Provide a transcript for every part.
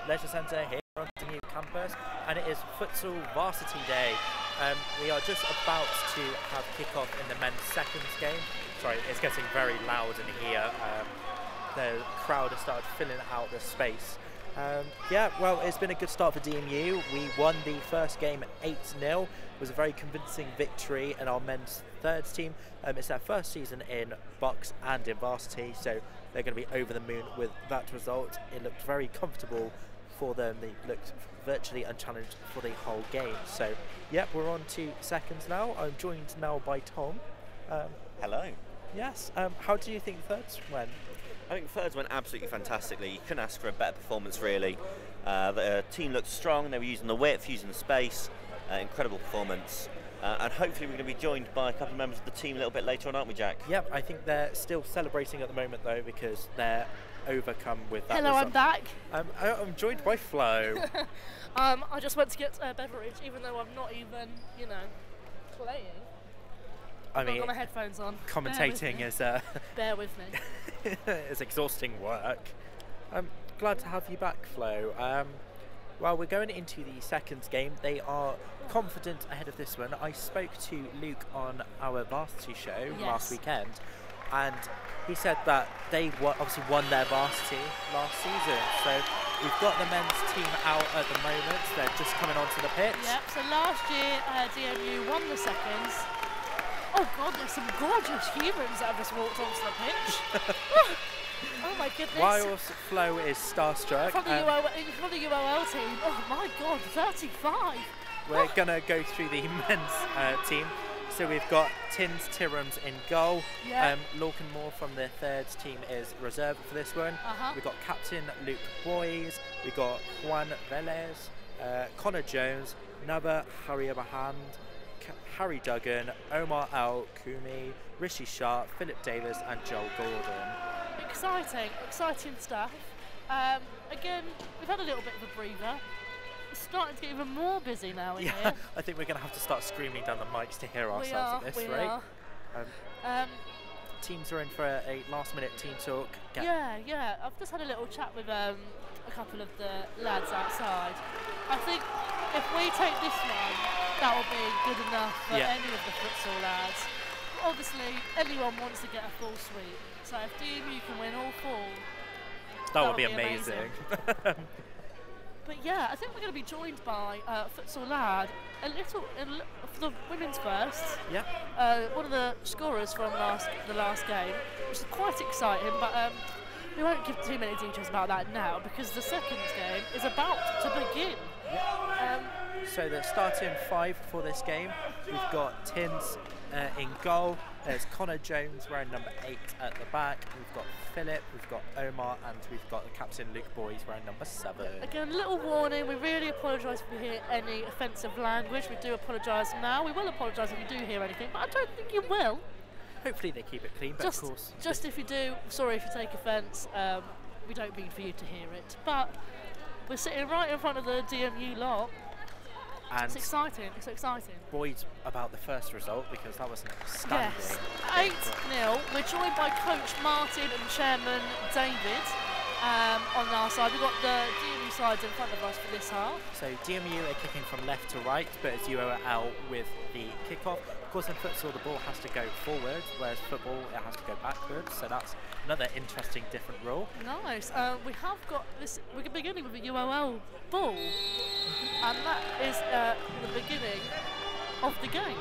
Leisure Centre here on the new campus, and it is Futsal Varsity Day. We are just about to have kick-off in the men's seconds game. Sorry, it's getting very loud in here. The crowd has started filling out the space. Yeah, well, it's been a good start for DMU. We won the first game 8-0. It was a very convincing victory, and our men's thirds team, it's their first season in box and in varsity, so they're going to be over the moon with that result. It looked very comfortable for them. They looked virtually unchallenged for the whole game. So, yeah, we're on to seconds now. I'm joined now by Tom. Hello. Yes. How do you think thirds went? I think thirds went absolutely fantastically. You couldn't ask for a better performance, really. The team looked strong. They were using the width, using the space. Incredible performance. And hopefully we're going to be joined by a couple of members of the team a little bit later on, aren't we, Jack? Yep, I think they're still celebrating at the moment, though, because they're overcome with that Hello, result. I'm back. I'm joined by Flo. I just went to get a beverage, even though I'm not even, playing. I mean, I've got my headphones on. Commentating is Bear with me. is exhausting work. I'm glad to have you back, Flo. Well, we're going into the seconds game. They are confident ahead of this one. I spoke to Luke on our varsity show last weekend, and he said that they obviously won their varsity last season. So we've got the men's team out at the moment. They're just coming onto the pitch. Yep, so last year DMU won the seconds. Oh God, there's some gorgeous humans that have just walked onto the pitch. Oh my goodness. Whilst Flo is starstruck. From the UOL team, oh my God, 35. We're going to go through the men's team. So we've got Tins Tirams in goal. Yeah. Lorcan Moore from the thirds team is reserved for this one. We've got Captain Luke Boys. We've got Juan Velez, Connor Jones, Naba Hariyabahand, Harry Duggan, Omar Al Kumi, Rishi Shah, Philip Davis, and Joel Gordon. Exciting stuff. Again, we've had a little bit of a breather. It's starting to get even more busy now in here. I think we're going to have to start screaming down the mics to hear ourselves at this rate. Teams are in for a last-minute team talk. Yeah. I've just had a little chat with a couple of the lads outside. I think if we take this one, that will be good enough for any of the futsal lads. Obviously, anyone wants to get a full sweep. So if DMU can win all four, that would be amazing. But yeah, I think we're going to be joined by futsal lad, for the women's first. Yeah. One of the scorers from the last game, which is quite exciting. But we won't give too many details about that now because the second game is about to begin. Yeah. So the starting five for this game, we've got Tins in goal. There's Connor Jones wearing number 8 at the back. We've got Philip, we've got Omar, and we've got the captain Luke Boys wearing number 7. Again, a little warning, we really apologise if we hear any offensive language. We do apologise now. We will apologise if you do hear anything, but I don't think you will. Hopefully they keep it clean, but of course. Just if you do, sorry if you take offence, we don't mean for you to hear it. But we're sitting right in front of the DMU lot. And it's exciting. Buoyed about the first result because that was outstanding. Yes, 8-0. We're joined by Coach Martin and Chairman David on our side. We've got the DMU sides in front of us for this half. So DMU are kicking from left to right, but as you are out with the kickoff. Of course, in futsal the ball has to go forward, whereas football it has to go backwards. So that's another interesting, different rule. Nice. We have got this. We're beginning with a UOL ball, and that is the beginning of the game.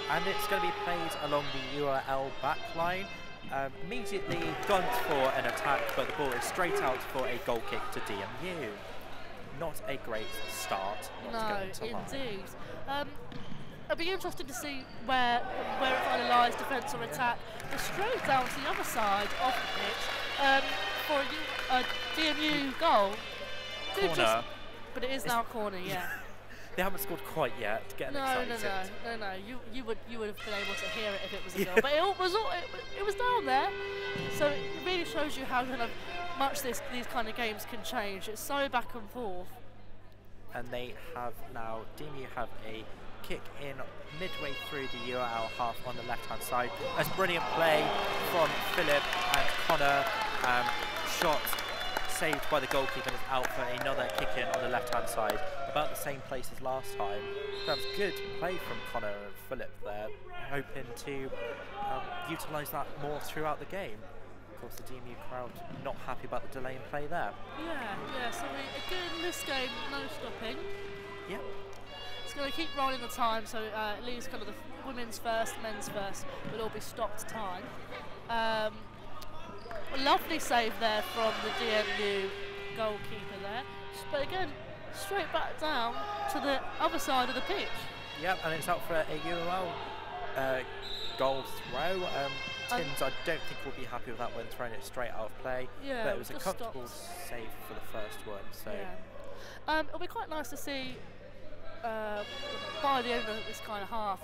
And it's going to be played along the URL back line. Immediately gone for an attack, but the ball is straight out for a goal kick to DMU. Not a great start. No, indeed. It'll be interesting to see where it finally lies, defence or attack. We're straight down to the other side of the pitch for a DMU goal. Corner. But it is now a corner, yeah. They haven't scored quite yet. Getting excited. No. You would have been able to hear it if it was a goal, but it was down there. So it really shows you how kind of much these kind of games can change. It's so back and forth. And they have now. DMU have a kick in midway through the URL half on the left-hand side. That's brilliant play from Philip and Connor. Shot saved by the goalkeeper and is out for another kick-in on the left-hand side, about the same place as last time. That was good play from Connor and Philip there, hoping to utilise that more throughout the game. Of course, the DMU crowd not happy about the delay in play there. Yeah, so again, this game, no stopping. Yep. It's going to keep rolling the time, so it leaves kind of the women's first, men's first, will all be stopped time. A lovely save there from the DMU goalkeeper there, but again, straight back down to the other side of the pitch. Yep, and it's out for a UOL goal throw. Tims, I don't think will be happy with that one, throwing it straight out of play. Yeah, but it was a comfortable save for the first one. So yeah. It'll be quite nice to see by the end of this kind of half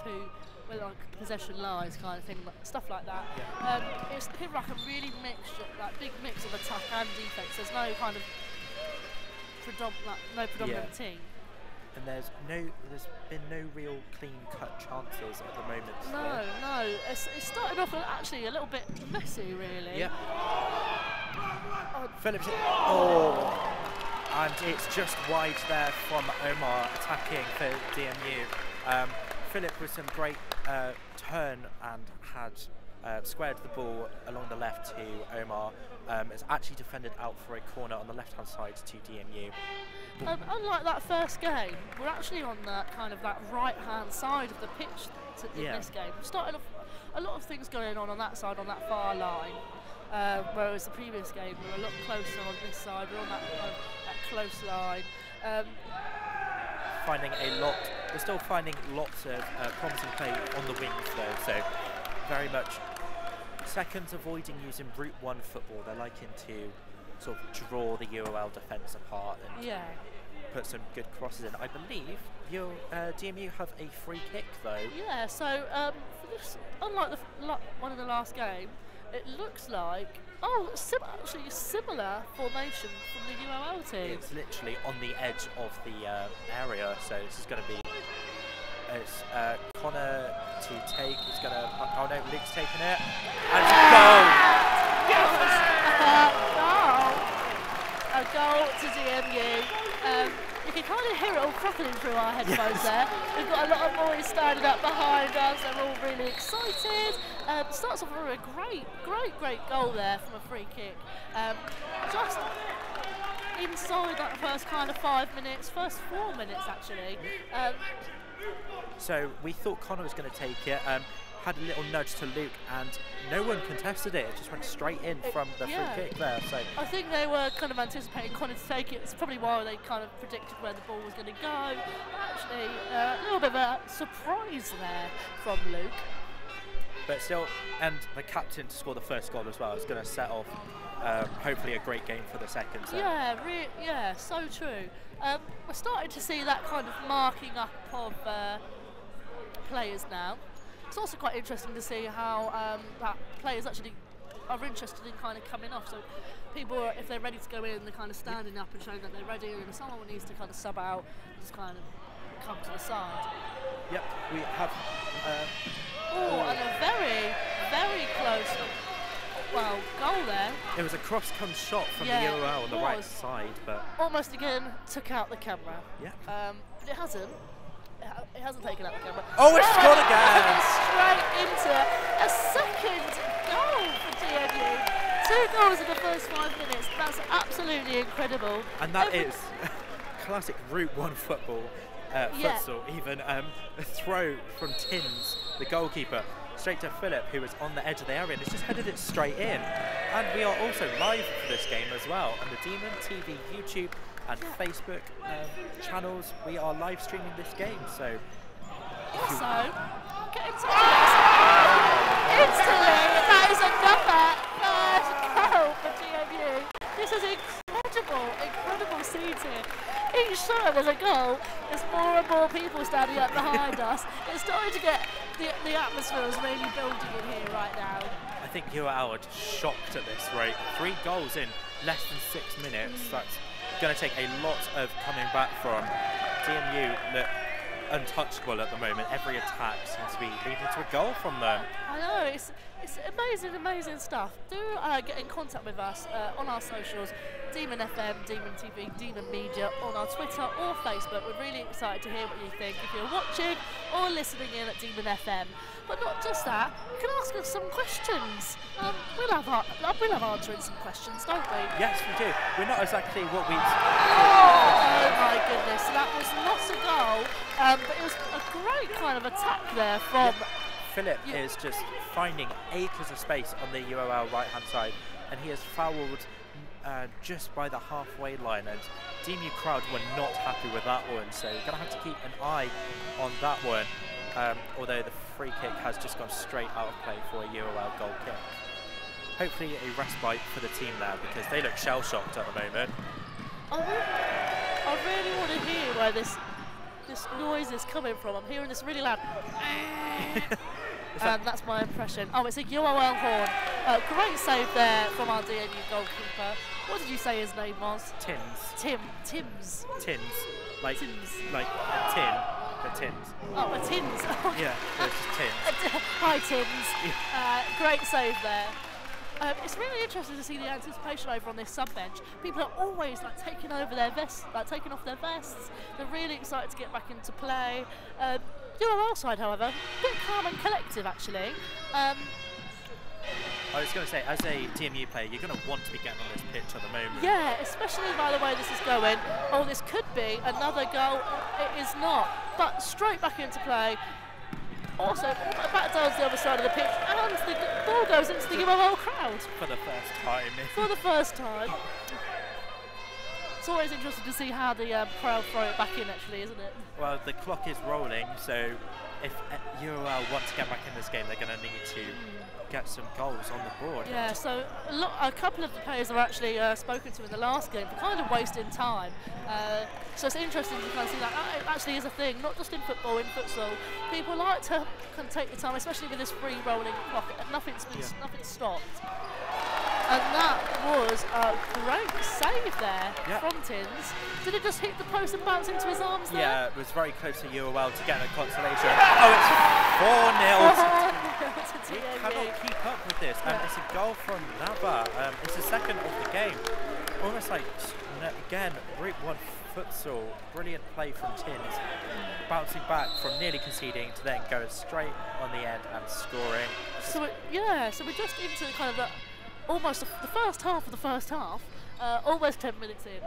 where like possession lies kind of thing, stuff like that. Yeah. It's been like a really big mix of attack and defence. There's no kind of predominant team. And there's been no real clean-cut chances at the moment. No. It's started off actually a little bit messy, really. Yeah. Phillips. And it's just wide there from Omar attacking for DMU. Philip with some great turn and had squared the ball along the left to Omar. It's actually defended out for a corner on the left-hand side to DMU. Unlike that first game, we're actually on that kind of that right-hand side of the pitch in this game. We've started off a lot of things going on that side, on that far line, whereas the previous game we were a lot closer on this side. We're on that close line. We're still finding lots of promising play on the wings though. So very much seconds avoiding using Route 1 football. They're liking to sort of draw the UOL defence apart and put some good crosses in. I believe DMU have a free kick though. Yeah, so for this, unlike one in the last game, it looks like actually a similar formation from the UOL team. It's literally on the edge of the area, so this is going to be. It's Connor to take. He's going to. Oh no, Luke's taking it. And it's a goal! A goal to DMU. You can kind of hear it all crackling through our headphones there. We've got a lot of boys standing up behind us. They're all really excited. Starts off with a great goal there from a free kick. Just inside that first kind of 5 minutes, first 4 minutes actually. So we thought Connor was going to take it, had a little nudge to Luke, and no one contested it. It just went straight in from the free kick there. So I think they were kind of anticipating Connor to take it. It's probably why they kind of predicted where the ball was going to go. Actually, a little bit of a surprise there from Luke. But still, and the captain to score the first goal as well is going to set off hopefully a great game for the second. So. Yeah, so true. We're starting to see that kind of marking up of players now. It's also quite interesting to see how that players actually are interested in kind of coming off. So people, if they're ready to go in, they're kind of standing up and showing that they're ready, and if someone needs to kind of sub out, just kind of come to the side. Yep, we have... and a very close goal there. It was a cross-come shot from the UOL on the right side, but... Almost again took out the camera. Yeah. But it hasn't. It hasn't taken out the camera. Oh, it's scored again! Straight into a second goal for DMU. 2 goals in the first 5 minutes. That's absolutely incredible. And that is classic Route 1 football, futsal. Even a throw from Tims, the goalkeeper, straight to Philip, who was on the edge of the area, and it's just headed it straight in. And we are also live for this game as well on the Demon TV YouTube and Facebook channels. We are live streaming this game, so also get into this. Instantly, that is another third goal for DMU. This is incredible scenes here. Each time there's a goal, there's more and more people standing up behind us. It's starting to get the atmosphere is really building in here right now. I think UOL are shocked at this rate. 3 goals in less than 6 minutes. That's going to take a lot of coming back from. DMU look untouchable at the moment. Every attack seems to be leading to a goal from them. I know, it's amazing stuff. Do get in contact with us on our socials, Demon FM, Demon TV, Demon Media, on our Twitter or Facebook. We're really excited to hear what you think if you're watching or listening in at Demon FM. But not just that, you can ask us some questions. We'll have answering some questions, don't we? Yes, we do. We're not exactly what we... Oh my goodness, that was not a goal, but it was a great kind of attack there from... Philip is just finding acres of space on the UOL right-hand side, and he has fouled just by the halfway line, and DMU crowd were not happy with that one, so you're going to have to keep an eye on that one, although the free kick has just gone straight out of play for a UOL goal kick. Hopefully a respite for the team there, because they look shell-shocked at the moment. I really want to hear where this noise is coming from. I'm hearing this really loud. And that's my impression. Oh, it's a UOL horn. Great save there from our DMU goalkeeper. What did you say his name was? Tims. Like tin, but tins. Oh, a Tins. Yeah, it's just tins. Hi, Tims. Great save there. It's really interesting to see the anticipation over on this sub bench. People are always taking over their vests, taking off their vests. They're really excited to get back into play. UOL side, however, a bit calm and collective actually. I was going to say, as a DMU player, you're going to want to be getting on this pitch at the moment. Yeah, especially by the way this is going. Oh, this could be another goal. It is not. But straight back into play. Also, back down the other side of the pitch, and the ball goes into the UOL crowd. For the first time. For the first time. It's always interesting to see how the crowd throw it back in, actually, isn't it? Well, the clock is rolling, so if UOL want to get back in this game, they're going to need to get some goals on the board. Yeah, so a couple of the players are actually spoken to in the last game for kind of wasting time. So it's interesting to kind of see that actually is a thing, not just in football, in futsal. People like to kind of take their time, especially with this free rolling clock. Nothing's stopped. And that was a great save there from Tins. Did it just hit the post and bounce into his arms there? Yeah, it was very close to UOL to get a consolation. Oh, it's 4-0. We cannot keep up with this. And it's a goal from Nava. It's the second of the game. Almost like, again, Route 1 futsal. Brilliant play from Tins. Bouncing back from nearly conceding to then going straight on the end and scoring. So we're just into kind of almost the first half of the first half, almost 10 minutes in.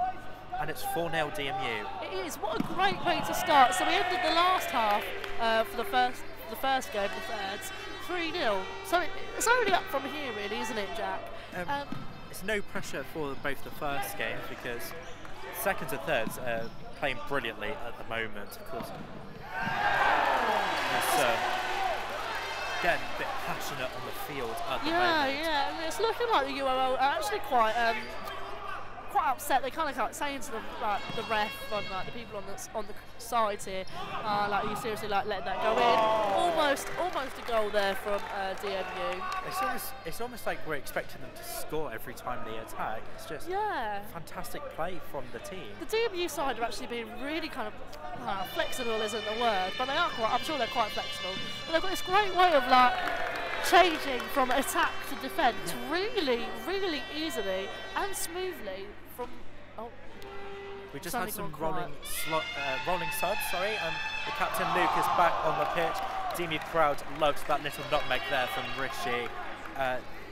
And it's 4-0 DMU. It is. What a great way to start. So we ended the last half for the first game, the thirds, 3-0. So it's only up from here, really, isn't it, Jack? It's no pressure for both the first games because seconds and thirds are playing brilliantly at the moment, of course. Again, a bit passionate on the field at the moment. Yeah, and it's looking like the UOL are actually quite upset. They kind of like saying to them, the ref and the people on the sides here, are you seriously letting that go in? Almost a goal there from DMU. It's almost like we're expecting them to score every time they attack. It's just fantastic play from the team. The DMU side have actually been really kind of flexible isn't the word, but they are I'm sure they're quite flexible. But they've got this great way of changing from attack to defence really, really easily and smoothly. We just had some rolling subs, the captain Luke is back on the pitch. DMU crowd loves that little nutmeg there from Rishi,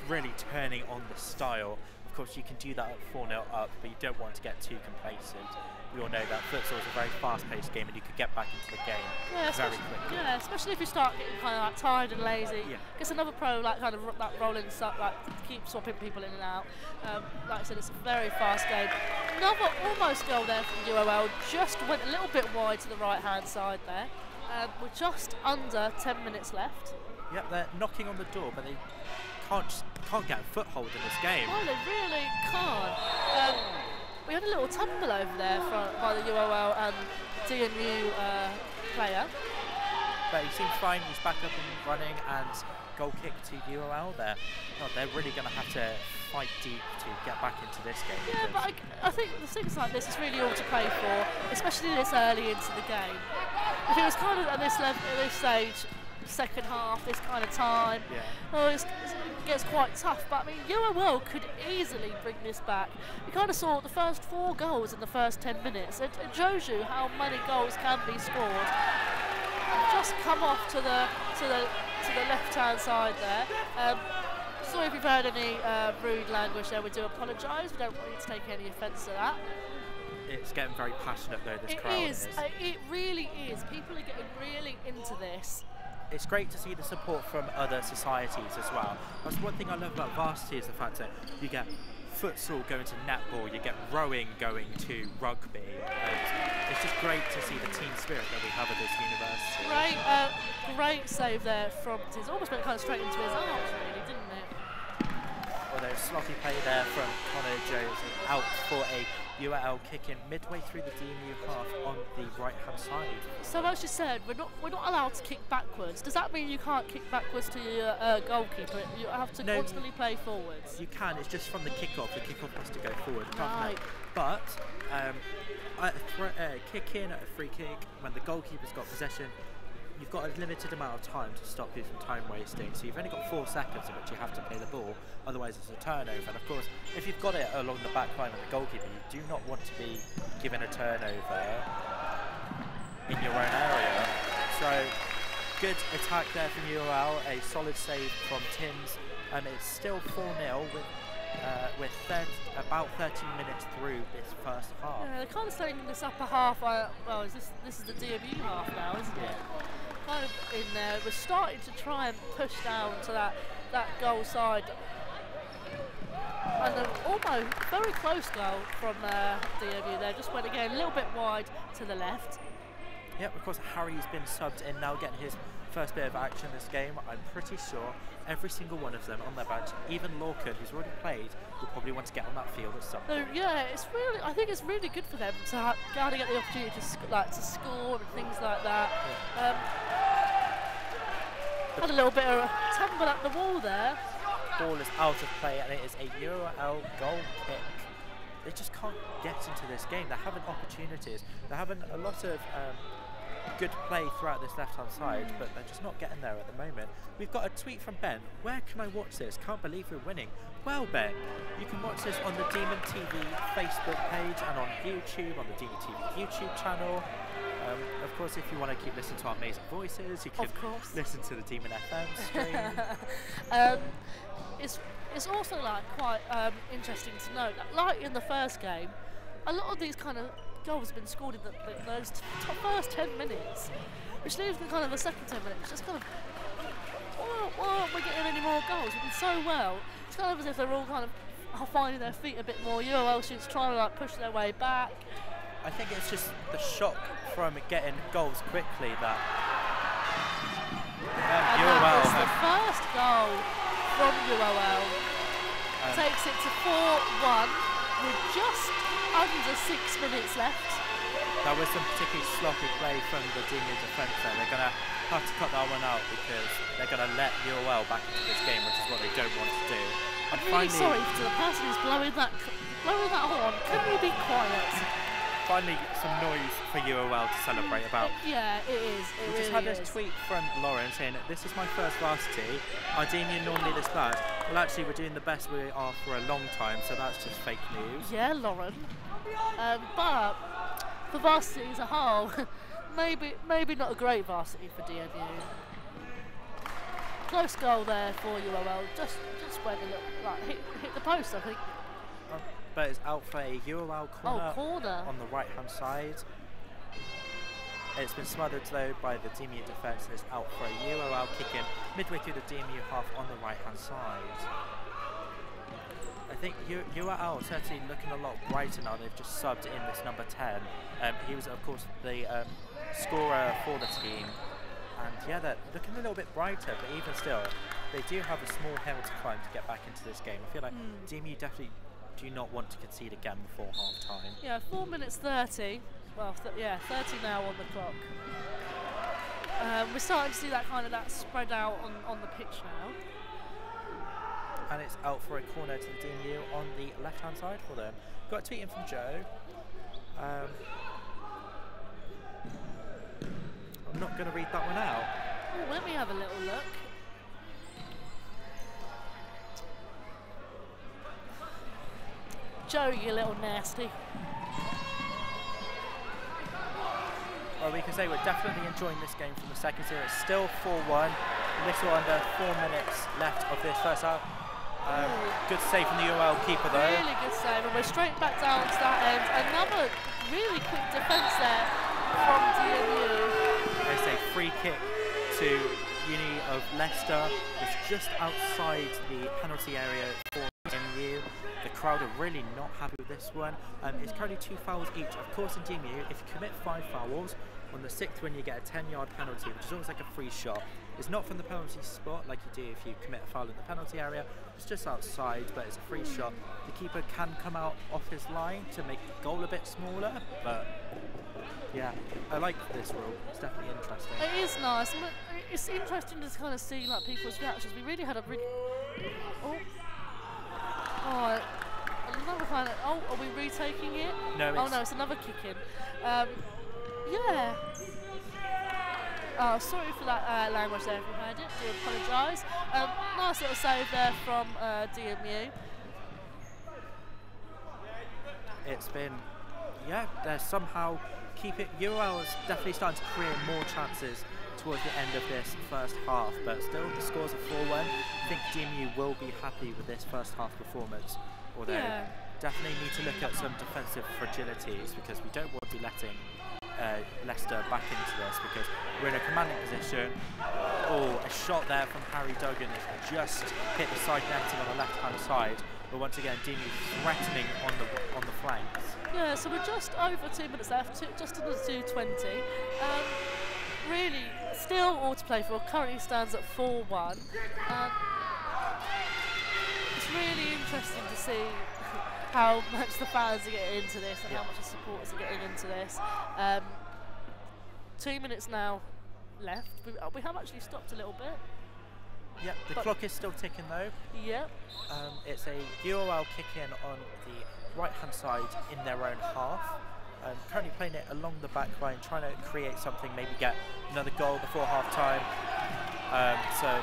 really turning on the style. Of course, you can do that at 4-0 up, but you don't want to get too complacent. We all know that futsal is a very fast-paced game, and you could get back into the game very quickly. Yeah, especially if you start getting kind of tired and lazy. Yeah. Guess another pro kind of that rolling sub, keep swapping people in and out. Like I said, it's a very fast game. Another almost goal there from UOL. Just went a little bit wide to the right-hand side there. We're just under 10 minutes left. Yep, they're knocking on the door, but they can't get a foothold in this game. Oh, they really can't. We had a little tumble over there by the UOL and DMU player. But he seems fine, he's back up and running, and goal kick to UOL there. God, they're really going to have to fight deep to get back into this game. Yeah, but I think the things like this is really all to play for, especially this early into the game. if it was kind of at this level, at this stage, second half, this kind of time, it gets quite tough. But I mean, UOL could easily bring this back. You kind of saw the first 4 goals in the first 10 minutes. It shows you how many goals can be scored. Just come off to the left-hand side there. Sorry if you've heard any rude language there. We do apologise. We don't want you to take any offence to that. It's getting very passionate though. This crowd is. It really is. People are getting really into this. It's great to see the support from other societies as well. That's one thing I love about varsity is the fact that you get futsal going to netball, you get rowing going to rugby, and it's just great to see the team spirit that we have at this university. Great save there from Tiz. Almost went kind of straight into his arms, really, didn't it? Although sloppy play there from Connor Jones out for a UAL kick in midway through the DMU half on the right hand side. So as you said, we're not allowed to kick backwards. Does that mean you can't kick backwards to your goalkeeper? You have to constantly play forwards. You can. It's just from the kickoff. The kickoff has to go forward. Right. But a kick in, a free kick, when the goalkeeper's got possession, you've got a limited amount of time to stop you from time wasting. So you've only got 4 seconds in which you have to play the ball, otherwise it's a turnover. And of course, if you've got it along the back line of the goalkeeper, you do not want to be given a turnover in your own area. So good attack there from UOL, a solid save from Tims. It's still 4-0 with about 13 minutes through this first half. Yeah, they're kind of saying this upper half. Well, this is the DMU half now, isn't it? Kind of in there. We're starting to try and push down to that goal side. And an almost very close goal from DMU there. Just went again a little bit wide to the left. Yep, of course Harry's been subbed in now, getting his first bit of action this game. I'm pretty sure every single one of them on their bench, even Lorcan, who's already played, will probably want to get on that field at some point. So yeah, I think it's really good for them to get the opportunity to score and things like that. Had a little bit of a tumble up the wall there. Ball is out of play and it is a UOL goal kick. They just can't get into this game. They're having opportunities. They're having a lot of good play throughout this left-hand side, but they're just not getting there at the moment. We've got a tweet from Ben. Where can I watch this? Can't believe we're winning. Well, Ben, you can watch this on the Demon TV Facebook page and on YouTube, on the Demon TV YouTube channel. Of course, if you want to keep listening to our amazing voices, you can listen to the Demon FM stream. It's also quite interesting to note that, like in the first game, a lot of these kind of goals have been scored in those first 10 minutes, which leaves the kind of the second 10 minutes just kind of, why aren't we getting any more goals? We've been so well. It's kind of as if they're all kind of finding their feet a bit more. UOL students trying to push their way back. I think it's just the shock from getting goals quickly that UOL was the first goal from UOL. Takes it to 4-1 with just under 6 minutes left. That was some particularly sloppy play from the DMU defence there. They're going to have to cut that one out because they're going to let UOL back into this game, which is what they don't want to do. I'm really sorry to the person who's blowing that horn. Can you be quiet? Finally, some noise for UOL to celebrate about. Yeah, it is. We just had this tweet from Lauren saying, "This is my first varsity. Our DMU normally this bad. Well, actually, we're doing the best we are for a long time, so that's just fake news." Yeah, Lauren. But for varsity as a whole, maybe not a great varsity for DMU. Close goal there for UOL. Just went hit the post, I think. But it's out for a UOL corner on the right-hand side. It's been smothered though by the DMU defence and it's out for a UOL kick-in midway through the DMU half on the right-hand side. I think UOL certainly looking a lot brighter now. They've just subbed in this number 10. He was of course the scorer for the team. And yeah, they're looking a little bit brighter, but even still, they do have a small hill to climb to get back into this game. I feel like DMU definitely do not want to concede again before half time. Yeah, 4 minutes 30. Well, 30 now on the clock. We're starting to see that spread out on the pitch now. And it's out for a corner to the DMU on the left-hand side for them. Got a tweet in from Joe. read that one out? Oh, let me have a little look. Joe, you little nasty. Well, we can say we're definitely enjoying this game from the second zero. It's still 4-1, little under 4 minutes left of this first half. Good save from the UOL keeper though. Really good save, and we're straight back down to that end. Another really quick defence there from DMU. It's a free kick to Uni of Leicester. It's just outside the penalty area for DMU. The crowd are really not happy with this one. It's currently 2 fouls each. Of course, in DMU, if you commit 5 fouls, on the 6th one you get a 10-yard penalty, which is almost like a free shot. It's not from the penalty spot like you do if you commit a foul in the penalty area. It's just outside, but it's a free shot. The keeper can come out off his line to make the goal a bit smaller, but yeah, I like this rule. It's definitely interesting. It is nice. It's interesting to kind of see like people's reactions. We really had a really... Oh, another kind of... Oh, are we retaking it? No, oh no, it's another kick in. Yeah. Oh, sorry for that language there if you heard it. Do apologise. Nice little save there from DMU. It's been, yeah, they're somehow UOL is definitely starting to create more chances towards the end of this first half, but still the scores are 4-1. I think DMU will be happy with this first half performance, although definitely need to look at some defensive fragilities because we don't want to be letting Leicester back into this because we're in a commanding position. Oh, a shot there from Harry Duggan has just hit the side netting on the left-hand side, but once again DMU threatening on the flanks. Yeah, so we're just over 2 minutes left, just under 2:20. Really, still all to play for. Currently stands at 4-1. It's really interesting to see how much the fans are getting into this and how much the supporters are getting into this. 2 minutes now left. We have actually stopped a little bit. Yep, the clock is still ticking though. Yep. It's a UOL kick in on the right-hand side in their own half. Currently playing it along the back line, trying to create something, maybe get another goal before half-time. So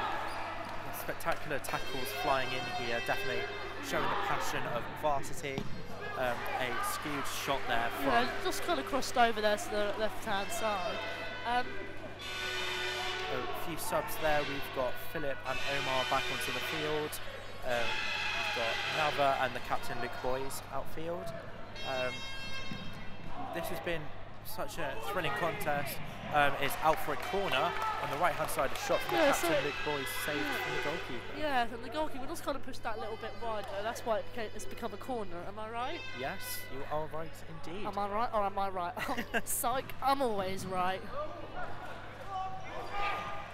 spectacular tackles flying in here, definitely showing the passion of varsity. A skewed shot there from... Yeah, just kind of crossed over there to the left-hand side. A few subs there. We've got Philip and Omar back onto the field. We've got Nava and the captain Luke Boys outfield. This has been such a thrilling contest. It's out for a corner on the right-hand side. A shot from the captain Luke Boys, saved from the goalkeeper. Yeah, and the goalkeeper just kind of pushed that little bit wide though. That's why it's become a corner. Am I right? Yes, you are right indeed. Am I right or am I right? Psych, I'm always right.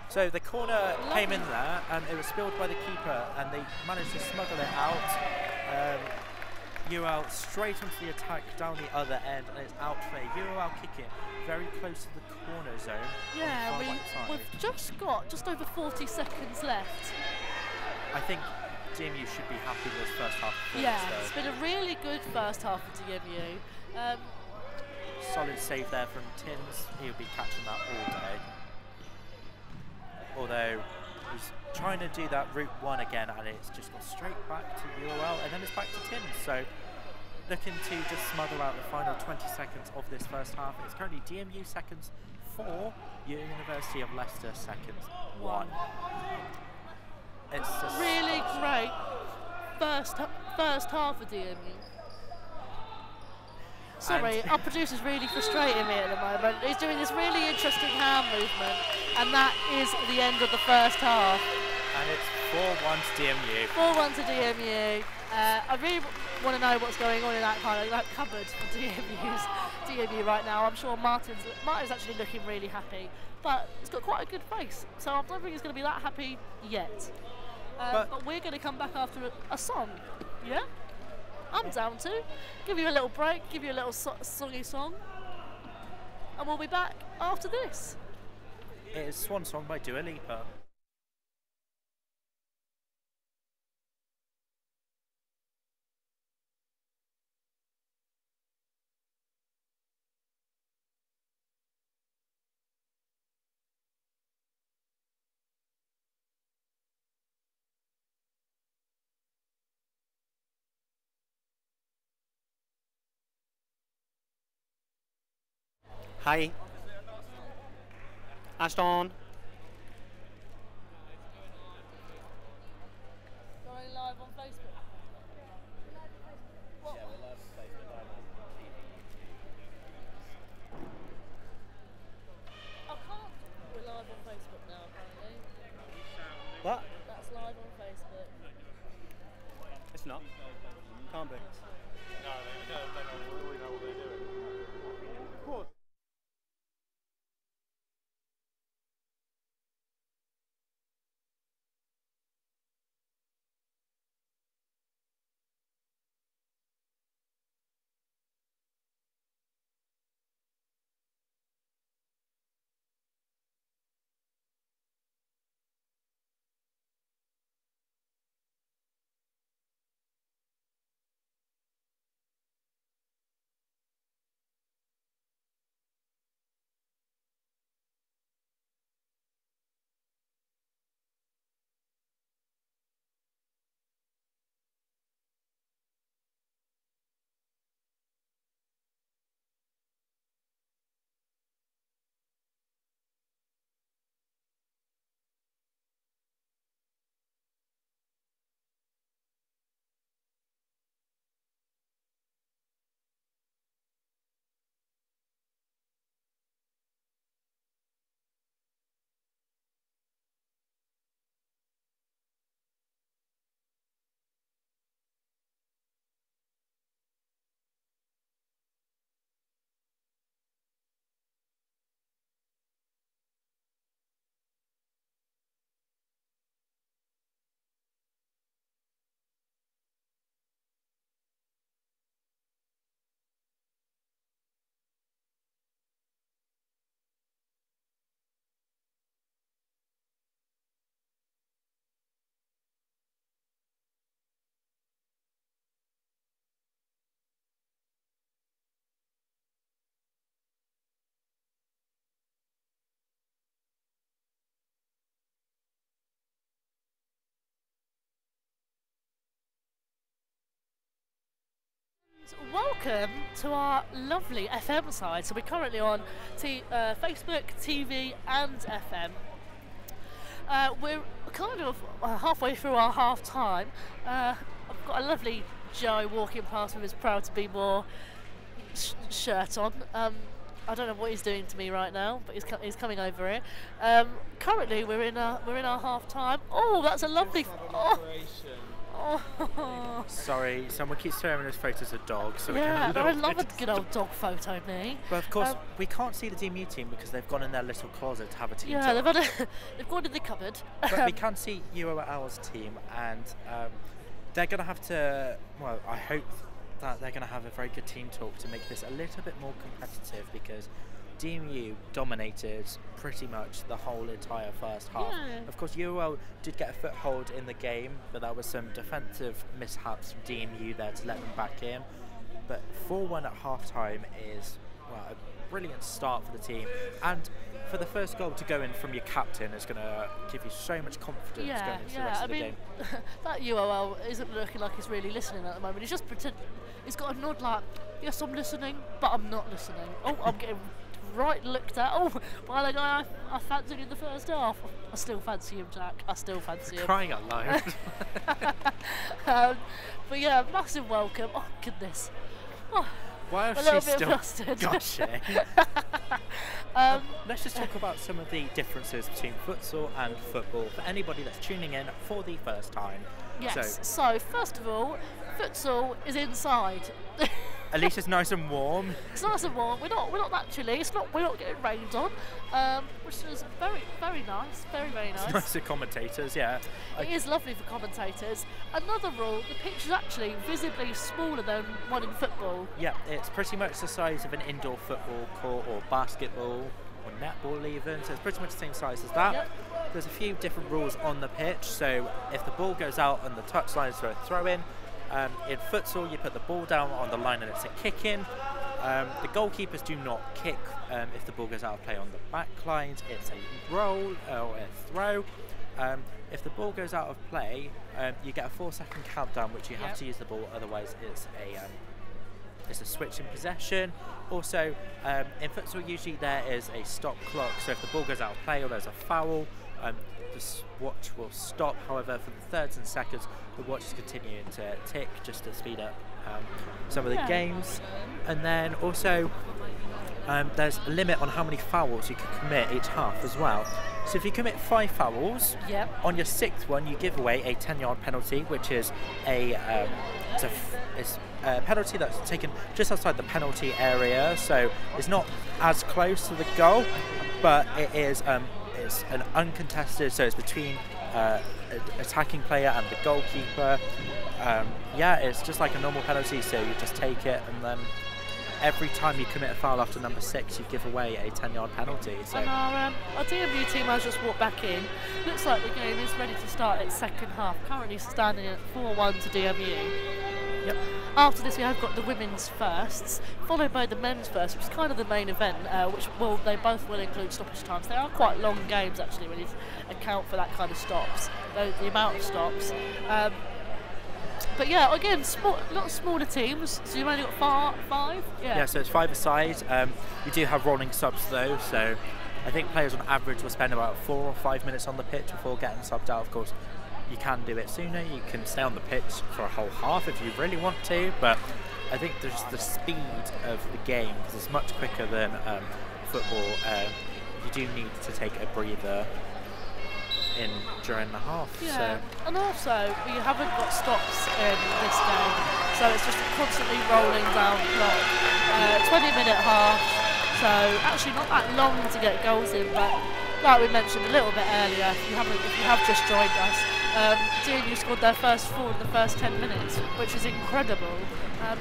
So the corner came in there and it was spilled by the keeper and they managed to smuggle it out. UOL straight onto the attack down the other end and it's out for a UOL kick in very close to the corner zone. Yeah, we've just got just over 40 seconds left. I think DMU should be happy with this first half performance. Yeah, it's been a really good first half for DMU. Solid save there from Tins. He'll be catching that all day. Although he's trying to do that route 1 again and it's just gone straight back to UOL and then it's back to Tins. So looking to just smother out the final 20 seconds of this first half. It's currently DMU seconds 4, University of Leicester seconds 1. It's just really great first half of DMU. Sorry, our producer's really frustrating me at the moment. He's doing this really interesting hand movement, and that is the end of the first half. And it's 4-1 to DMU. 4-1 to DMU. I really want to know what's going on in that kind of that cupboard for DMU right now. I'm sure Martin's actually looking really happy, but he's got quite a good face, so I don't think he's going to be that happy yet. But we're going to come back after a song, yeah? I'm down to. Give you a little break, give you a little songy song, and we'll be back after this. It is Swan Song by Dua Lipa. Hi. Ashton. Going live on Facebook. What? Yeah, we're live on Facebook. I can't. We're live on Facebook now, apparently. What? That's live on Facebook. It's not. Can't be. No, they don't really know what they're doing. Of course. Welcome to our lovely FM side. So we're currently on Facebook, TV, and FM. We're kind of halfway through our half time. I've got a lovely Joe walking past with his Proud to Be More shirt on. I don't know what he's doing to me right now, but he's coming over here. Currently, we're in our half time. Oh, that's a lovely. Oh. Sorry, someone keeps showing us photos of dogs. So yeah, I love a good old dog photo, me. But of course, we can't see the DMU team because they've gone in their little closet to have a team yeah, talk. they've gone in the cupboard. But we can see UOL's team, and they're going to have to. Well, I hope that they're going to have a very good team talk to make this a little bit more competitive, because DMU dominated pretty much the whole entire first half. Yeah. Of course, UOL did get a foothold in the game, but that was some defensive mishaps from DMU there to let them back in. But 4-1 at half-time is, well, a brilliant start for the team. And for the first goal to go in from your captain is going to give you so much confidence going into the rest of the game. That UOL isn't looking like he's really listening at the moment. He's just he's got a nod like, yes, I'm listening, but I'm not listening. Oh, I'm getting right looked at. Oh, by the guy I fancied in the first half. I still fancy him, Jack. I still fancy him. Crying out loud. But yeah, massive welcome. Oh, goodness. Oh, why is a little she bit still flustered. gushing? Let's just talk about some of the differences between futsal and football for anybody that's tuning in for the first time. Yes. So first of all, futsal is inside. At least it's nice and warm. It's nice and warm. We're not that chilly. We're not getting rained on, which is very, very nice. Very, very nice. It's nice for commentators, yeah. It is lovely for commentators. Another rule: the pitch is actually visibly smaller than one in football. Yeah, it's pretty much the size of an indoor football court or basketball or netball even. So it's pretty much the same size as that. Yep. There's a few different rules on the pitch. So if the ball goes out on the touchline, it's a throw in. In futsal, you put the ball down on the line and it's a kick in. The goalkeepers do not kick if the ball goes out of play on the back lines. It's a roll or a throw. If the ball goes out of play, you get a 4-second countdown, which you have to use the ball, otherwise it's a it's a switch in possession. Also, in futsal, usually there is a stop clock, so if the ball goes out of play or there's a foul, the watch will stop. However, for the thirds and seconds, the watch is continuing to tick just to speed up some of the games. And then also, there's a limit on how many fouls you can commit each half as well. So if you commit 5 fouls, on your 6th one you give away a 10-yard penalty, which is a penalty that's taken just outside the penalty area, so it's not as close to the goal, but it is it's an uncontested, so it's between attacking player and the goalkeeper. It's just like a normal penalty, so you just take it, and then every time you commit a foul after number 6, you give away a 10-yard penalty. So. And our DMU team has just walked back in. Looks like the game is ready to start its second half. Currently standing at 4-1 to DMU. Yep. After this, we have got the women's firsts, followed by the men's first, which is kind of the main event, which they both will include stoppage times. They are quite long games, actually, when you account for that kind of stops, the amount of stops. But yeah, again, a lot of smaller teams, so you've only got 5? Yeah, so it's 5 aside. We do have rolling subs though, so I think players on average will spend about 4 or 5 minutes on the pitch before getting subbed out. Of course, you can do it sooner, you can stay on the pitch for a whole half if you really want to, but I think there's the speed of the game, because it's much quicker than football. You do need to take a breather in during the half. Yeah, so. And also we haven't got stops in this game, so it's just a constantly rolling down clock. 20-minute half, so actually not that long to get goals in, but like we mentioned a little bit earlier, if you have just joined us, DMU scored their first 4 in the first 10 minutes, which is incredible.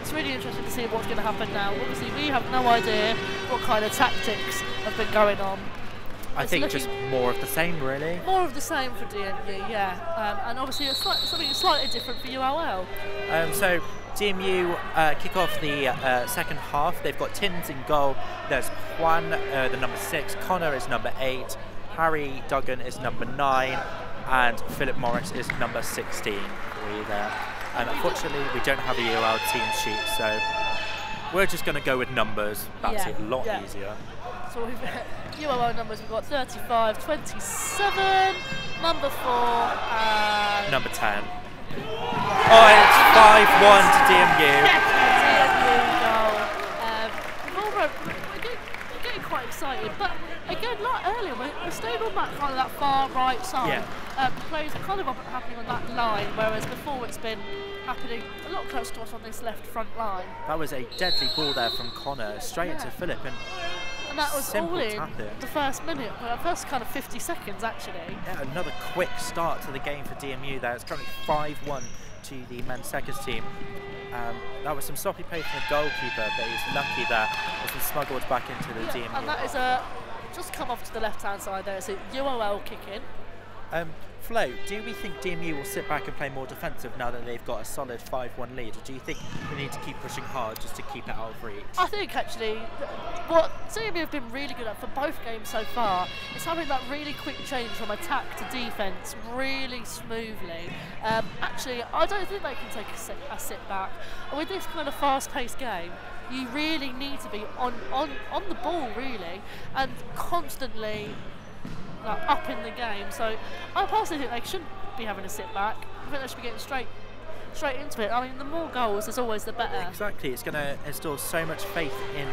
It's really interesting to see what's going to happen now. Obviously we have no idea what kind of tactics have been going on. I think just more of the same, really. More of the same for DMU, yeah. And obviously it's something slightly different for UOL. So DMU kick off the second half. They've got Tins in goal. There's Juan, the number 6. Connor is number 8. Harry Duggan is number 9. And Philip Morris is number 16 for you there. And unfortunately, we don't have a UOL team sheet, so we're just going to go with numbers. That's a lot easier. So we've UOL numbers, we've got 35, 27, number 4, and number 10. Oh, it's 5-1 to DMU. DMU goal. We're getting quite excited, but again, like earlier, we're staying on that kind of that far right side. Plays are kind of happening on that line, whereas before it's been happening a lot closer to us on this left front line. That was a deadly ball there from Connor, straight into Philip, and that was all in the first minute, the first kind of 50 seconds actually. Yeah, another quick start to the game for DMU there. It's currently 5-1 to the men's seconds team. That was some sloppy play from the goalkeeper, but he's lucky that it's been smuggled back into the DMU. And that is just come off to the left-hand side there. It's a UOL kick in. Flo, do we think DMU will sit back and play more defensive now that they've got a solid 5-1 lead, or do you think they need to keep pushing hard just to keep it out of reach? I think actually what DMU have been really good at for both games so far is having that really quick change from attack to defence really smoothly. Actually, I don't think they can take a sit back. With this kind of fast-paced game, you really need to be on the ball really, and constantly up in the game. So I personally think they shouldn't be having a sit back. I think they should be getting straight into it. I mean, the more goals is always the better. Exactly, it's going to instill so much faith in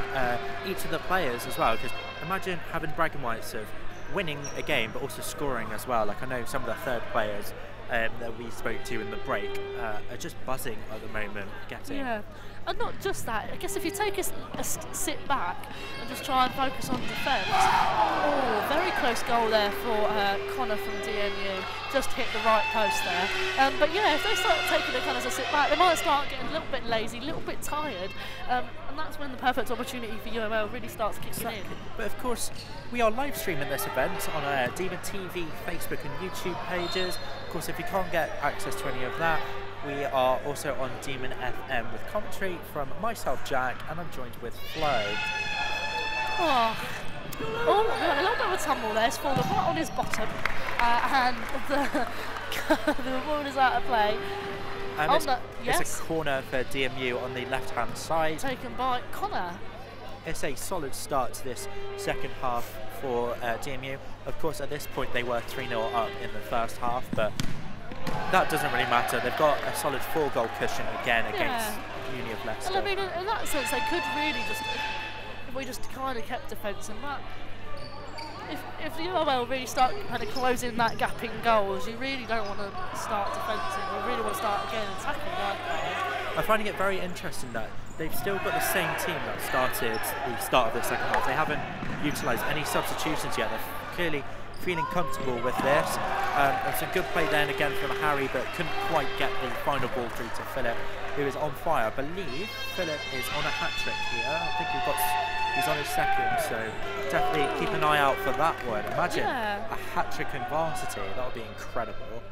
each of the players as well, because imagine having bragging rights of winning a game but also scoring as well. Like I know some of the third players that we spoke to in the break are just buzzing at the moment getting. Yeah. And not just that, I guess if you take a sit back and just try and focus on defence. Oh, very close goal there for Connor from DMU. Just hit the right post there. But yeah, if they start taking it kind of as a sit back, they might start getting a little bit lazy, a little bit tired. And that's when the perfect opportunity for UOL really starts kicking in. But of course, we are live streaming this event on our Demon TV, Facebook and YouTube pages. Of course, if you can't get access to any of that, we are also on Demon FM with commentary from myself, Jack, and I'm joined with Flo. Oh, a little bit of a tumble there. It's fallen right on his bottom, and the ball is out of play. Yes. It's a corner for DMU on the left-hand side. Taken by Connor. It's a solid start to this second half for DMU. Of course, at this point they were 3-0 up in the first half, but that doesn't really matter. They've got a solid 4-goal cushion again against Uni of Leicester. And I mean, in that sense, they could really just, if we just kind of kept defence and that. If the UOL really start kind of closing that gap in goals, you really don't want to start defending. You really want to start again attacking. I'm finding it very interesting that they've still got the same team that started the start of the second half. They haven't utilised any substitutions yet. They're clearly feeling comfortable with this. It's a good play then again from Harry, but couldn't quite get the final ball through to Philip, who is on fire. I believe Philip is on a hat-trick here. I think he's on his second, so definitely keep an eye out for that one. Imagine a hat-trick in varsity. That would be incredible.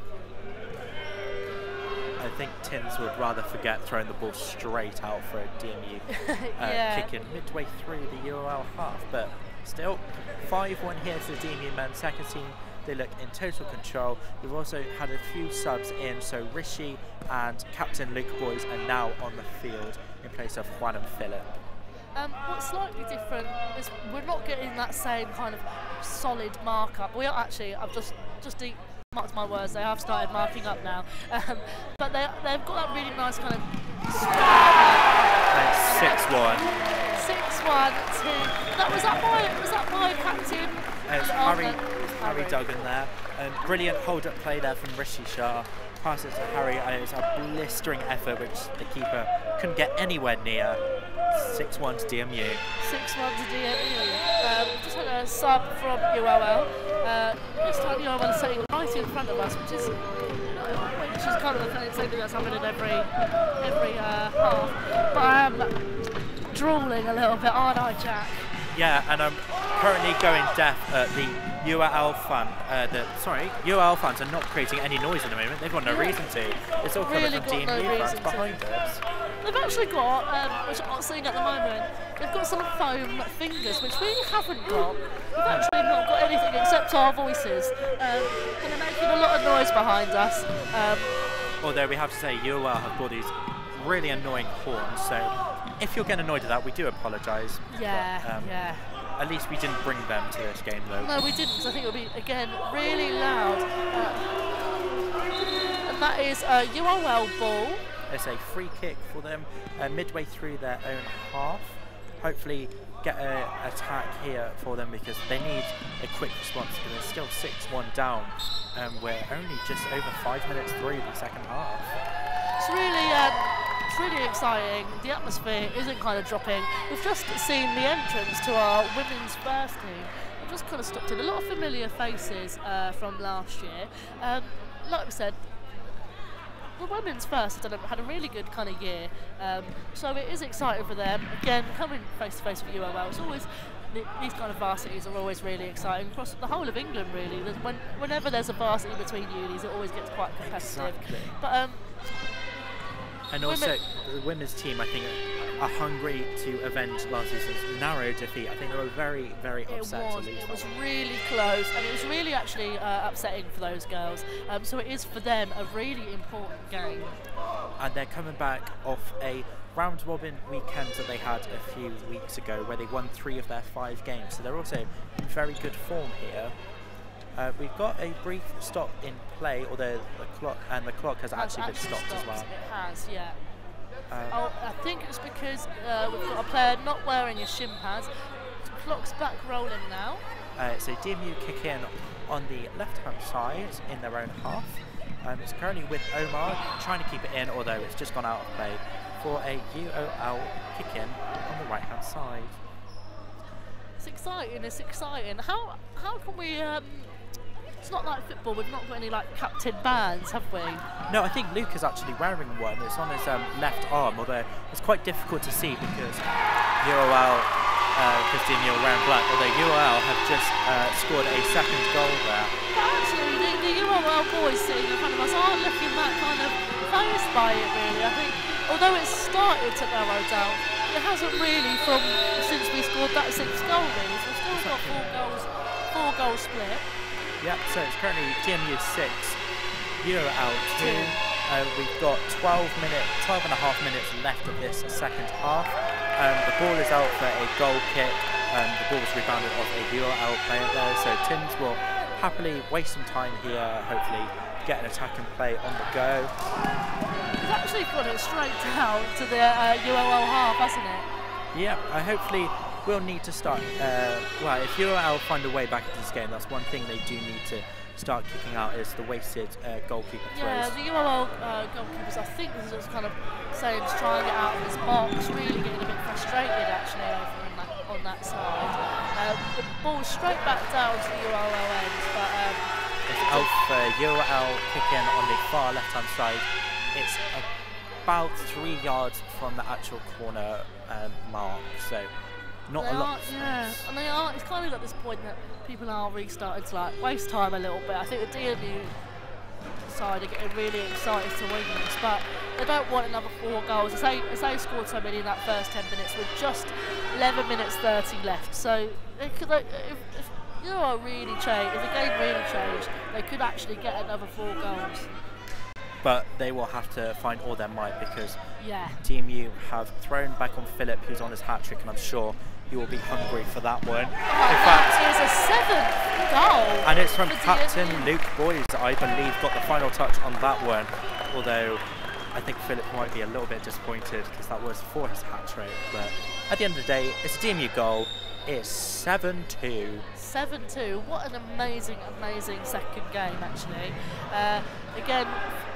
I think Tins would rather forget throwing the ball straight out for a DMU kicking midway through the UOL half, but still 5-1 here to the DMU men's second team. They look in total control. We've also had a few subs in, so Rishi and Captain Luke Boys are now on the field in place of Juan and Philip. What's slightly different is we're not getting that same kind of solid mark-up. We are actually, I've just marked my words, they have started marking up now. But they've got that really nice kind of It's 6-1. 6-1 to, was that by Captain? It's Harry Duggan there. Brilliant hold-up play there from Rishi Shah. Pass it to Harry, and it was a blistering effort which the keeper couldn't get anywhere near. 6-1 to DMU. 6-1 to DMU. Just had a sub from UOL. This time UOL is sitting right in front of us, which is kind of the same thing that's happening in every half. But I'm drooling a little bit, aren't I, Jack? Yeah, and I'm currently going deaf at the UOL fan. UOL fans are not creating any noise at the moment. They've got no reason to. It's all coming from DMU fans behind us. They've actually got, which I'm not seeing at the moment, they've got some foam fingers, which we haven't got. We've actually not got anything except our voices. And they're making a lot of noise behind us. Although we have to say, UOL have brought these really annoying horns, so if you're getting annoyed at that, we do apologise. Yeah. At least we didn't bring them to this game, though. No, we didn't, because I think it would be, again, really loud. And that is a UOL ball. It's a free kick for them midway through their own half. Hopefully get an attack here for them because they need a quick response because they're still 6-1 down. We're only just over 5 minutes through the second half. It's really exciting. The atmosphere isn't kind of dropping. We've just seen the entrance to our women's first team. We've just kind of stopped in. A lot of familiar faces from last year. Like we said, the women's first had a really good kind of year, so it is exciting for them. Again, coming face to face with UOL, it's always these kind of varsities are always really exciting across the whole of England. Really, whenever there's a varsity between unis, it always gets quite competitive. Exactly. But and also the women's team, I think, are hungry to avenge last season's narrow defeat. I think they were very, very upset to lose. It was really close, and it was really actually upsetting for those girls. So it is for them a really important game. And they're coming back off a round robin weekend that they had a few weeks ago, where they won 3 of their 5 games. So they're also in very good form here. We've got a brief stop in play, although the clock has actually been stopped as well. It has, yeah. I think it's because we've got a player not wearing his shin pads. The clock's back rolling now. So DMU kick in on the left-hand side in their own half. It's currently with Omar trying to keep it in, although it's just gone out of play for a UOL kick in on the right-hand side. It's exciting. How can we? It's not like football. We've not got any like captain bands, have we? No, I think Luke is actually wearing one. It's on his left arm, although it's quite difficult to see because UOL, because DMU are wearing black. Although UOL have just scored a second goal there. But actually, the UOL boys sitting in front of us aren't looking that kind of fazed by it, really. I think, although it's started to narrow down, it hasn't really since we scored that 6th goal. Really, so we've still got 4 goals split. Yeah, so it's currently DMU 6, UOL 2. We've got 12 and a half minutes left of this second half. The ball is out for a goal kick. The ball was rebounded off a URL player there, so Tims will happily waste some time here, hopefully get an attack and play on the go. He's actually got it straight down to the URL half, hasn't it? Yeah, hopefully we'll need to start, well, if URL find a way back into this game, that's one thing they do need to start kicking out, is the wasted goalkeeper throws. Yeah, the URL goalkeepers, I think this is just kind of saying to try and get out of his box, really getting a bit frustrated actually over on that side. The ball straight back down to the URL end, but it's out for URL kicking on the far left hand side. It's about 3 yards from the actual corner mark, so not a lot. Yeah, and they are. It's kind of at this point that people are really starting to like waste time a little bit. I think the DMU side are getting really excited to win this, but they don't want another 4 goals. As they scored so many in that first 10 minutes with just 11 minutes 30 left. So if you know really change, if the game really changed, they could actually get another 4 goals. But they will have to find all their might, because yeah, DMU have thrown back on Philip, who's on his hat-trick, and I'm sure he will be hungry for that one. In fact, it is a 7th goal. And it's from Captain Luke Boys, I believe, got the final touch on that one. Although I think Philip might be a little bit disappointed, because that was for his hat-trick. But at the end of the day, it's a DMU goal. It's 7-2. 7-2. What an amazing, amazing second game, actually. Again,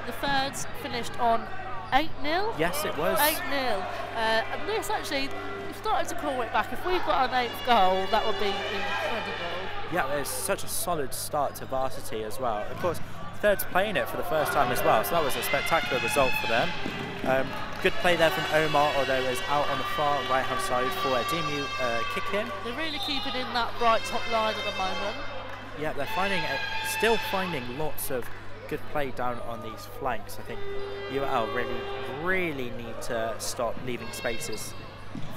the thirds finished on 8-0. Yes, it was. 8-0. And this actually, we started to claw it back. If we got an 8th goal, that would be incredible. Yeah, it's such a solid start to varsity as well. Of course, thirds playing it for the first time as well, so that was a spectacular result for them. Good play there from Omar, although it's out on the far right hand side for a DMU kick in. They're really keeping in that right top line at the moment. Yeah, they're still finding lots of good play down on these flanks. I think UL really need to stop leaving spaces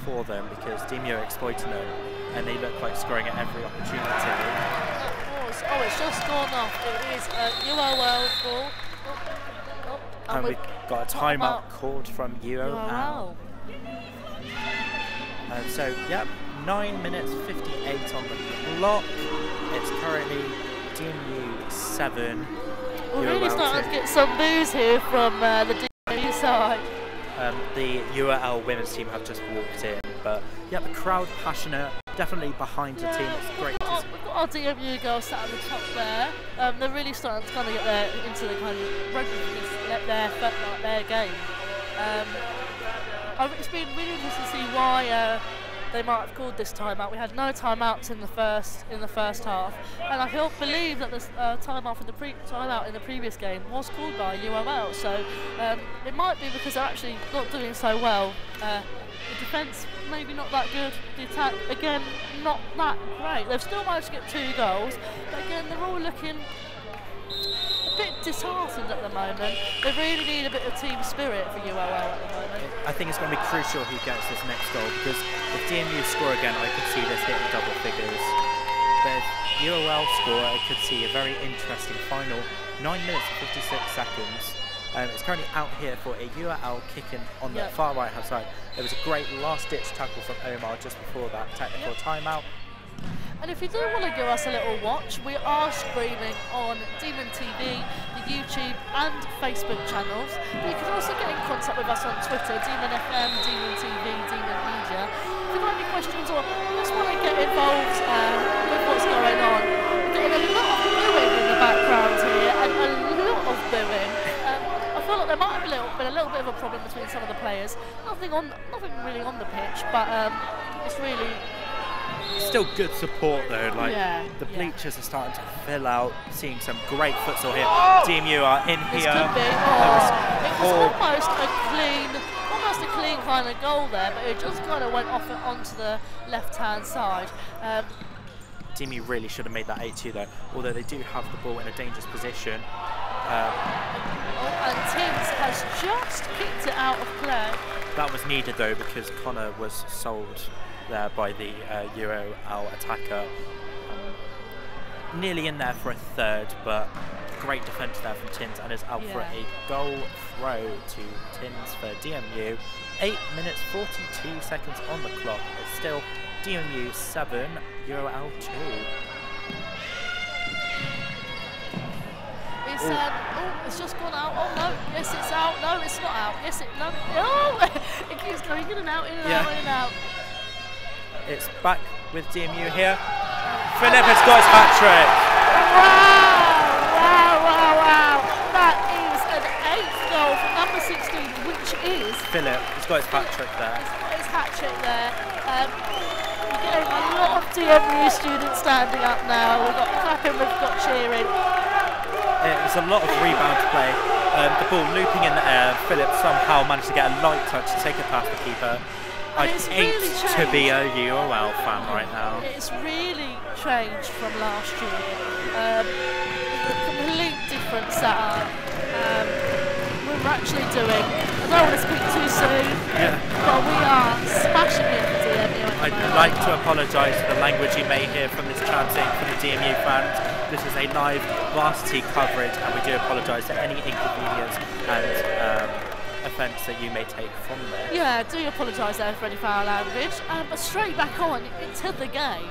for them, because DMU are exploiting them and they look like scoring at every opportunity. Oh, it's just gone off. It is a UOL ball. And we've got a timeout called from UOL. So, yep, 9 minutes 58 on the clock. It's currently DMU 7. We're really starting to get some booze here from the DMU side. The URL women's team have just walked in, but yeah, the crowd passionate, definitely behind the team. It's great. We've got our DMU girls sat at the top there. They're really starting to kind of get into the kind of readiness, their game. It's been really interesting to see why they might have called this timeout. We had no timeouts in the first half, and I believe that this timeout in the previous game was called by UOL. So it might be because they're actually not doing so well. The defence maybe not that good. The attack again not that great. They've still managed to get 2 goals, but again they're all looking a bit disheartened at the moment. They really need a bit of team spirit for UOL at the moment. I think it's going to be crucial who gets this next goal, because if DMU score again, I could see this hitting double figures. But if UOL score, I could see a very interesting final. 9 minutes and 56 seconds. It's currently out here for a URL kicking on the far right hand side. There was a great last ditch tackle from Omar just before that technical timeout. And if you do want to give us a little watch, we are streaming on Demon TV, the YouTube and Facebook channels. But you can also get in contact with us on Twitter, Demon FM, Demon TV, Demon Media. If you've got any questions or just want to get involved with what's going on, we're getting a lot of booing in the background here, and a lot of booing. I feel like there might have been a little bit of a problem between some of the players. Nothing really on the pitch, but it's really. Still good support though, like the bleachers are starting to fill out, seeing some great futsal here. DMU are in this here. Could be. It was almost a clean kind of goal there, but it just kind of went off onto the left-hand side. DMU really should have made that 8-2 though, although they do have the ball in a dangerous position. And Tims has just kicked it out of play. That was needed though, because Connor was sold there by the UOL attacker. Nearly in there for a third, but great defence there from Tins, and is out for a goal throw to Tins for DMU. 8 minutes 42 seconds on the clock. It's still DMU 7, UOL 2. It's just gone out. Oh no, yes it's out. No, it's not out. Yes it no. Oh, it keeps going in and out, in and out, in and out. It's back with DMU here. Philip has got his hat trick. Wow. That is an 8th goal from number 16, which is Philip. He's got his hat trick there. His hat trick there. We're getting a lot of DMU students standing up now. We've got clapping, we've got cheering. It was a lot of rebound play. The ball looping in the air. Philip somehow managed to get a light touch to take it past the keeper. I hate really to be a UOL fan right now. It's really changed from last year. A complete different setup. We're actually doing, I don't want to speak too soon, but we are smashing it for DMU. I'd like to apologise for the language you may hear from this chanting from the DMU fans. This is a live varsity coverage, and we do apologise for any inconvenience and offence that you may take from this. Yeah, do apologise there for any foul language. But straight back on into the game.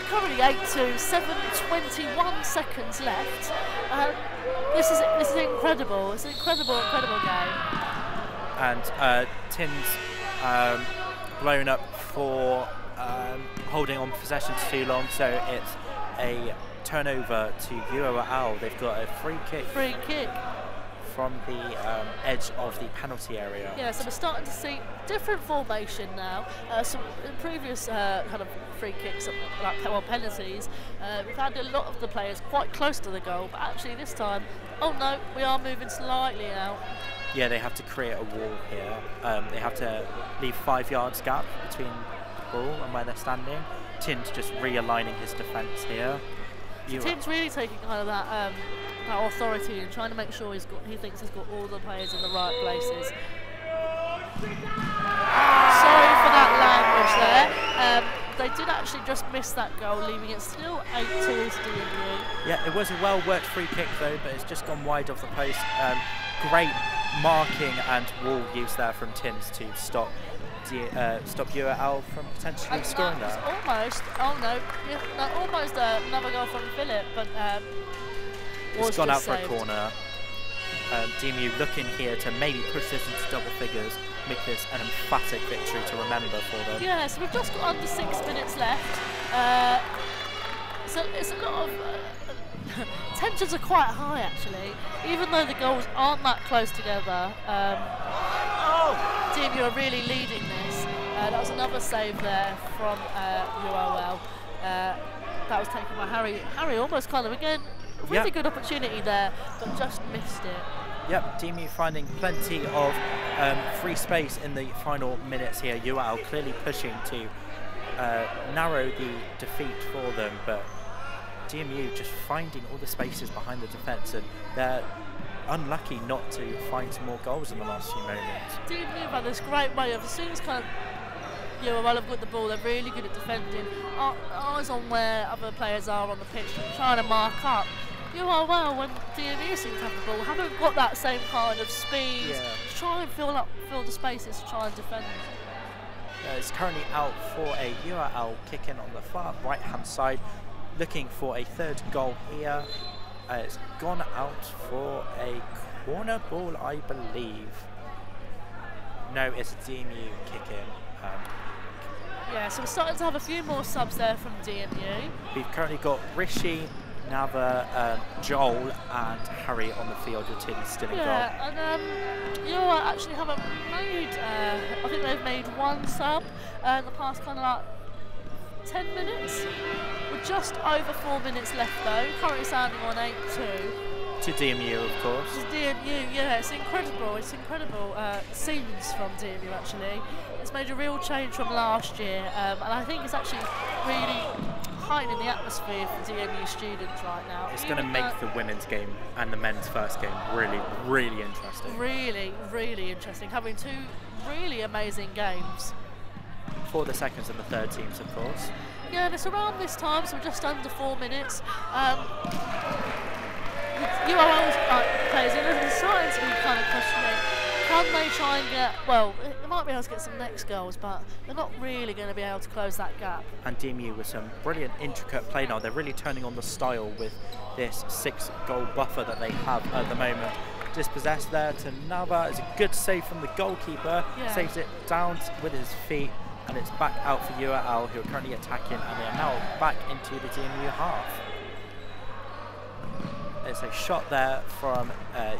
Currently 8-2, 7:21 seconds left. This is incredible. It's an incredible game. And Tins blown up for holding on possession too long, so it's a turnover to UOL. They've got a free kick from the edge of the penalty area. Yeah, so we're starting to see different formation now. Some previous kind of free kicks, like penalties, we've had a lot of the players quite close to the goal, but actually this time, oh no, we are moving slightly out. Yeah, they have to create a wall here. They have to leave 5 yards gap between the ball and where they're standing. Tim's just realigning his defence here. So Tim's really taking kind of that authority and trying to make sure he thinks he's got all the players in the right places. Sorry for that language there. They did actually just miss that goal, leaving it still 8-2 to DMU. Yeah, it was a well-worked free kick though, but it's just gone wide of the post. Great marking and wall use there from Tins to stop UOL from potentially scoring there. Almost, almost another goal from Philip, but it's gone out for a corner. DMU looking here to maybe push this into double figures, make this an emphatic victory to remember for them. Yeah, so we've just got under 6 minutes left. So it's a lot of tensions are quite high actually, even though the goals aren't that close together. DMU are really leading this. That was another save there from UOL. That was taken by Harry. Harry almost kind of again. Really good opportunity there, but just missed it. Yep, DMU finding plenty of free space in the final minutes here. UOL clearly pushing to narrow the defeat for them, but DMU just finding all the spaces behind the defence, and they're unlucky not to find some more goals in the last few moments. DMU have this great way of, as soon as kind of UOL have got the ball, they're really good at defending. Eyes on where other players are on the pitch, trying to mark up. UOL, when DMU seem to have the ball, haven't got that same kind of speed to try and fill the spaces to try and defend. It's currently out for a UOL kick in on the far right hand side, looking for a third goal here. It's gone out for a corner ball, I believe. No, it's a DMU kick in. Yeah, so we're starting to have a few more subs there from DMU. We've currently got Rishi, Nava, Joel and Harry on the field with Tim still in goal. Yeah, and UOL actually haven't made, I think they've made one sub in the past kind of like 10 minutes. We're just over 4 minutes left though, currently standing on 8-2. To DMU, of course. To DMU, yeah, it's incredible scenes from DMU actually. It's made a real change from last year, and I think it's actually really heightening the atmosphere for DMU students right now. It's going to make the women's game and the men's first game really, really interesting. Really, really interesting, having two really amazing games. For the seconds and the third teams, of course. Yeah, and it's around this time, so we're just under 4 minutes. URL's players are starting to be kind of questioning. Can they try and get, well, they might be able to get some next goals, but they're not really going to be able to close that gap. And DMU with some brilliant intricate play now. They're really turning on the style with this 6-goal buffer that they have at the moment. Dispossessed there to Nava. It's a good save from the goalkeeper. Yeah. Saves it down with his feet, and it's back out for URL, who are currently attacking, and they are now back into the DMU half. It's a shot there from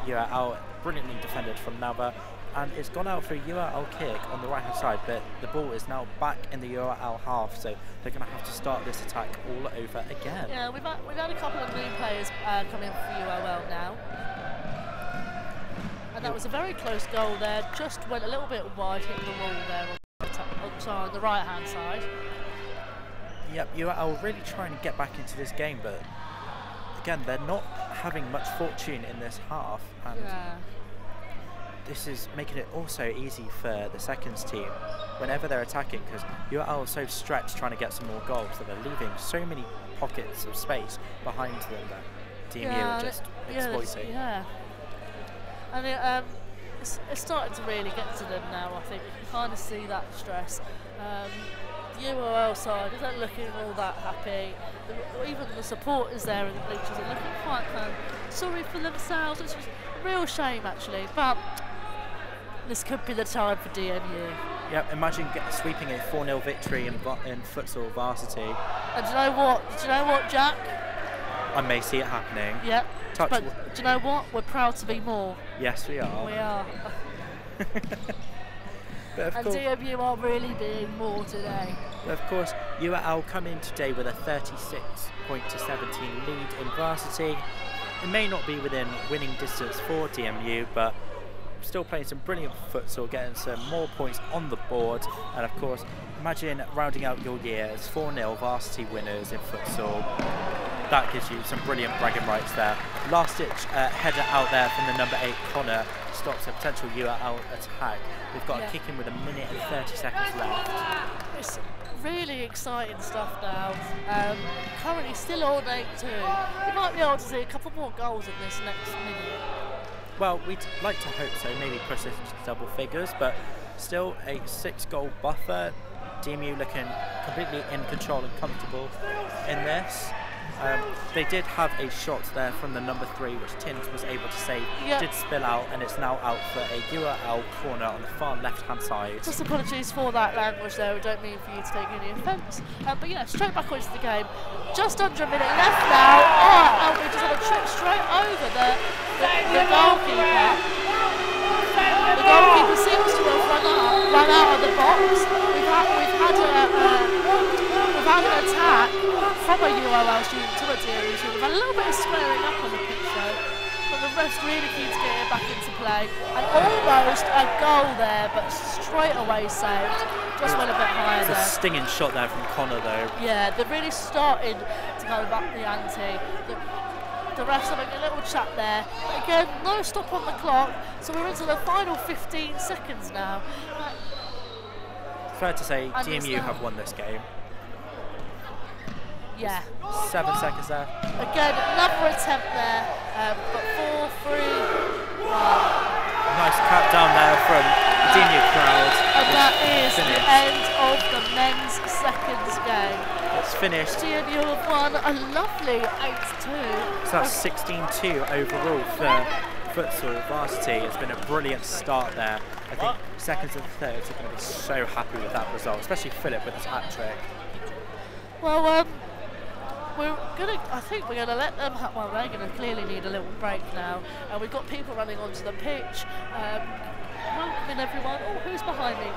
URL, brilliantly defended from Nava, and it's gone out for a URL kick on the right hand side, but the ball is now back in the URL half, so they're going to have to start this attack all over again. Yeah, we've had a couple of new players come in for URL now. And that was a very close goal there, just went a little bit wide, hit the wall there on the right hand side. Yep, URL really trying to get back into this game, but again, they're not having much fortune in this half, and this is making it also easy for the seconds team whenever they're attacking, because URL are so stretched trying to get some more goals that they're leaving so many pockets of space behind them that DMU are just exploiting. And it's starting to really get to them now, I think. You can kind of see that stress. The URL side isn't looking all that happy. Even the supporters there in the bleachers are looking quite sorry for themselves, which is a real shame actually. But this could be the time for DMU. Yep, imagine sweeping a 4-0 victory in futsal varsity. And do you know what? Jack? I may see it happening. Yep. But do you know what? We're proud to be more. Yes, we are. We are. And DMU are really being more today. But of course, URL come in today with a 36-17 lead in varsity. It may not be within winning distance for DMU, but still playing some brilliant futsal, getting some more points on the board. And of course, imagine rounding out your year as 4-0 varsity winners in futsal. That gives you some brilliant bragging rights there. Last-ditch header out there from the number 8 Connor stops a potential URL attack. We've got a kick in with 1 minute and 30 seconds left. It's really exciting stuff now. Currently still all 8-2. We might be able to see a couple more goals in this next minute. Well, we'd like to hope so, maybe push this into double figures, but still a 6-goal buffer. DMU looking completely in control and comfortable in this. They did have a shot there from the number 3, which Tins was able to save. Did spill out, and it's now out for a URL corner on the far left-hand side. Just apologies for that language there. I don't mean for you to take any offence. But yeah, straight back into the game. Just under a minute left now. Oh, and we just had a trip straight over the goalkeeper. The goalkeeper seems to have run out of the box. We've had an attack from a URL student to a DMU student. We've had a little bit of squaring up on the pitch though, but the ref's really keen to get it back into play. And almost a goal there, but straight away saved. Just went a bit higher there. It's a stinging shot there from Connor though. Yeah, they're really starting to go back the ante. The ref's having a little chat there. But again, no stop on the clock, so we're into the final 15 seconds now. Fair to say, DMU have won this game. Yeah. 7 seconds there. Again, another attempt there, but 4-3. Nice cap down there from the DMU crowd. And that is the end of the men's seconds game. It's finished. DMU have won a lovely 8-2. So that's 16-2 overall for futsal varsity. It's been a brilliant start there. I think seconds and thirds are going to be so happy with that result, especially Philip with his hat-trick. Well, I think we're going to let them well, they're going to clearly need a little break now. We've got people running onto the pitch. Welcome everyone. Oh, who's behind me?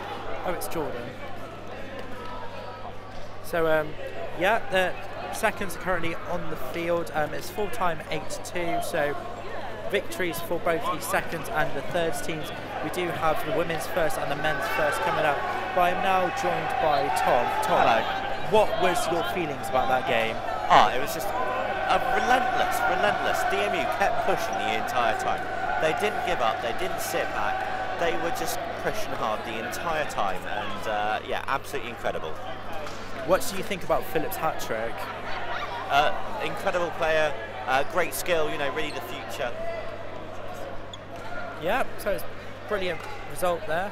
Oh, it's Jordan. So, yeah, the seconds are currently on the field. It's full-time 8-2, so victories for both the seconds and the thirds teams. We do have the women's first and the men's first coming up. But I'm now joined by Tom. Tom, hello. What was your feelings about that game? It was just relentless. DMU kept pushing the entire time. They didn't give up, they didn't sit back. They were just pushing hard the entire time, and yeah, absolutely incredible. What do you think about Philip's hat-trick? Incredible player. Great skill, you know, really the future. Yeah, so it's a brilliant result there.